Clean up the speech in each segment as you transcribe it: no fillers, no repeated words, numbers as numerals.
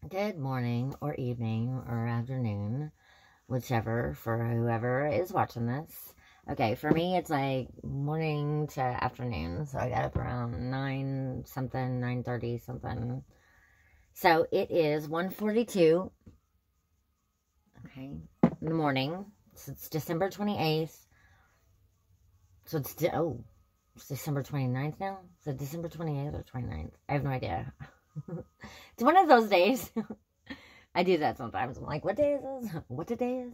Good morning or evening or afternoon, whichever, for whoever is watching this. Okay, for me, it's like morning to afternoon. So I got up around 9 something, 9:30 something. So it is 1:42. Okay, in the morning. So it's December 28th. So it's, it's December 29th now? So December 28th or 29th? I have no idea. It's one of those days. I do that sometimes. I'm like, what day is this? What today is?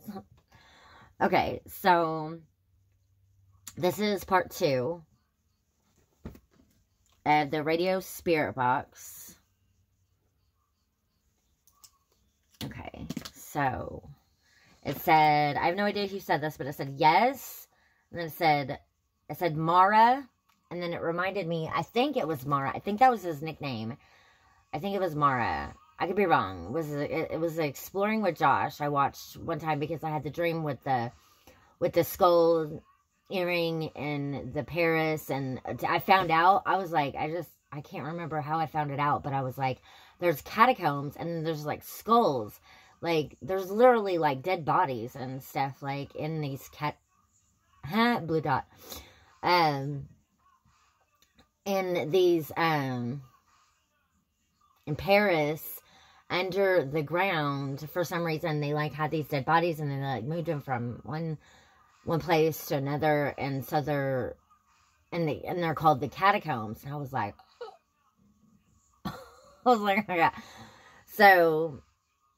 Okay, so this is part 2 of the Radio Spirit Box. Okay, so it said, I have no idea who said this, but it said yes, and then it said Mara, and then it reminded me, I think it was Mara. I think that was his nickname. I think it was Mara. I could be wrong. It was Exploring with Josh. I watched one time because I had the dream with the skull earring and the Paris, and I found out. I was like, I can't remember how I found it out, but I was like, there's catacombs and there's like skulls, like there's literally like dead bodies and stuff like in these blue dot, in these in Paris, under the ground. For some reason, they like had these dead bodies, and they like moved them from one place to another, and so they're called the catacombs. And I was like, oh my god. So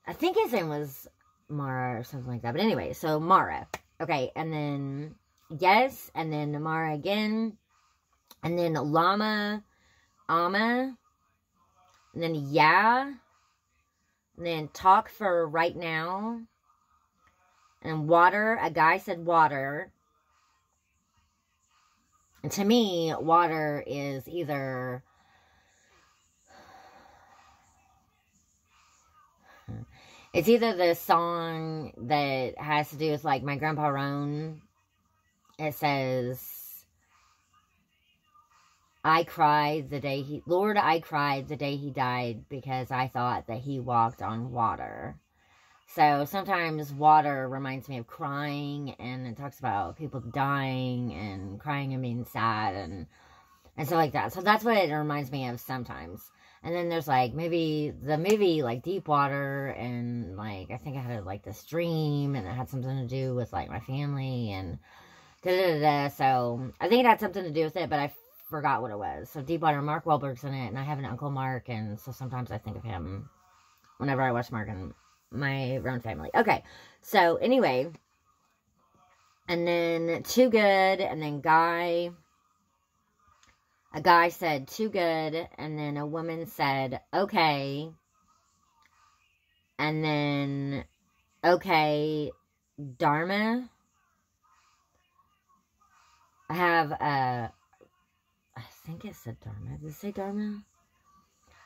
I think his name was Mara or something like that. But anyway, so Mara. Okay, and then yes, and then Mara again, and then Llama, Ama, and then yeah. And then talk for right now. And water. A guy said water. And to me, water is either... It's either the song that has to do with, like, my Grandpa Roan. It says... I cried the day he... Lord, I cried the day he died because I thought that he walked on water. So sometimes water reminds me of crying, and it talks about people dying and crying and being sad and stuff like that. So that's what it reminds me of sometimes. And then there's like maybe the movie like Deep Water, and like I think I had like this dream, and it had something to do with like my family and da-da-da-da. So I think it had something to do with it, but I forgot what it was. So Deepwater, Mark Wahlberg's in it, and I have an Uncle Mark, and so sometimes I think of him whenever I watch Mark and my own family. Okay, so anyway, and then Too Good, and then Guy. A guy said Too Good, and then a woman said okay, and then okay, Dharma. I have I think it said Dharma. Did it say Dharma?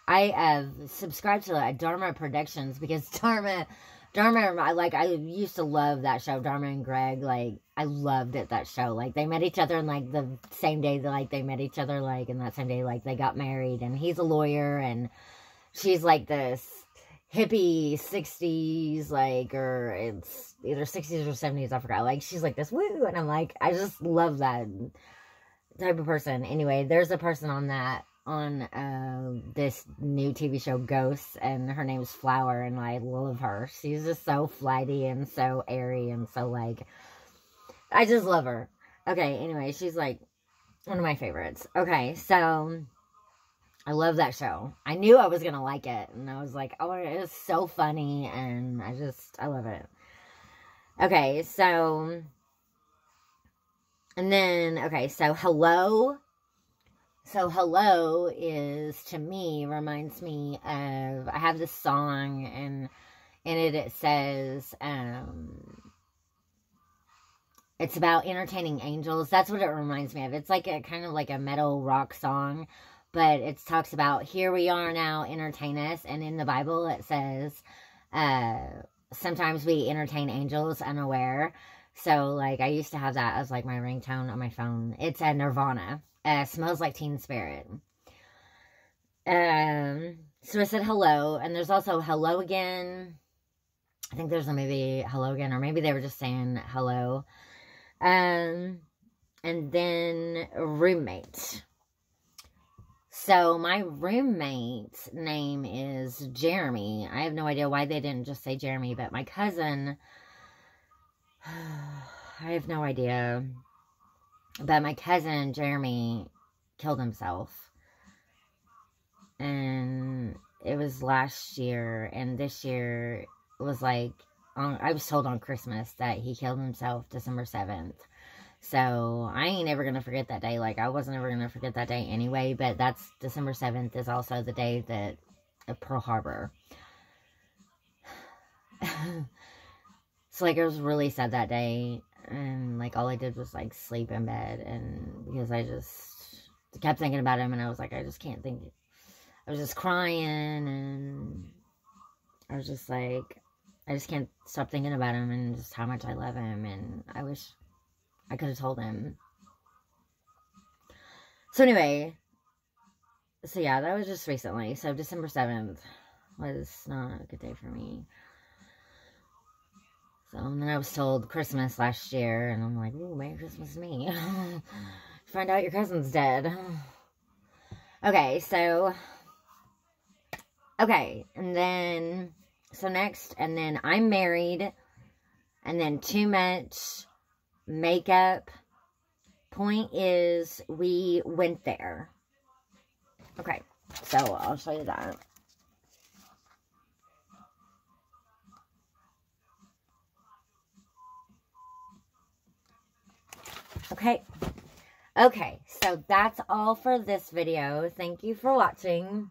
I have subscribed to Dharma Predictions because Dharma, I used to love that show, Dharma and Greg. Like, I loved it, that show. Like, they met each other in, like, the same day that, like, they met each other, like, in that same day, like, they got married. And he's a lawyer, and she's, like, this hippie 60s, like, or it's either 60s or 70s, I forgot. Like, she's, like, this woo, and I'm, like, I just love that type of person. Anyway, there's a person on this new TV show Ghosts, and her name's Flower, and I love her. She's just so flighty and so airy and so like, I just love her. Okay, anyway, she's like one of my favorites. Okay, so I love that show. I knew I was gonna like it, and I was like, oh, it's so funny, and I love it. Okay, so and then, okay, so Hello. So Hello is, to me, reminds me of, I have this song, and in it says, it's about entertaining angels. That's what it reminds me of. It's like a kind of like a metal rock song, but it talks about, here we are now, entertain us. And in the Bible, it says, sometimes we entertain angels unaware. So, like, I used to have that as, like, my ringtone on my phone. It's a Nirvana. Smells Like Teen Spirit. So I said hello, and there's also hello again. I think there's a maybe hello again, or maybe they were just saying hello. And then roommate. So my roommate's name is Jeremy. I have no idea why they didn't just say Jeremy, but my cousin, I have no idea. But my cousin, Jeremy, killed himself. And it was last year, and this year it was like, I was told on Christmas that he killed himself December 7th. So, I ain't ever going to forget that day. Like, I wasn't ever going to forget that day anyway, but that's December 7th is also the day that Pearl Harbor. So, like, it was really sad that day, and, like, all I did was, like, sleep in bed, and because I just kept thinking about him, and I was like, I just can't think. I was just crying, and I was just like, I just can't stop thinking about him, and just how much I love him, and I wish I could have told him. So anyway, so yeah, that was just recently. So December 7th was not a good day for me. So, and then I was told Christmas last year, and I'm like, ooh, Merry Christmas to me. Find out your cousin's dead. Okay, so, okay, and then, so next, and then I'm married, and then too much makeup. Point is, we went there. Okay, so I'll show you that. Okay, so that's all for this video. Thank you for watching.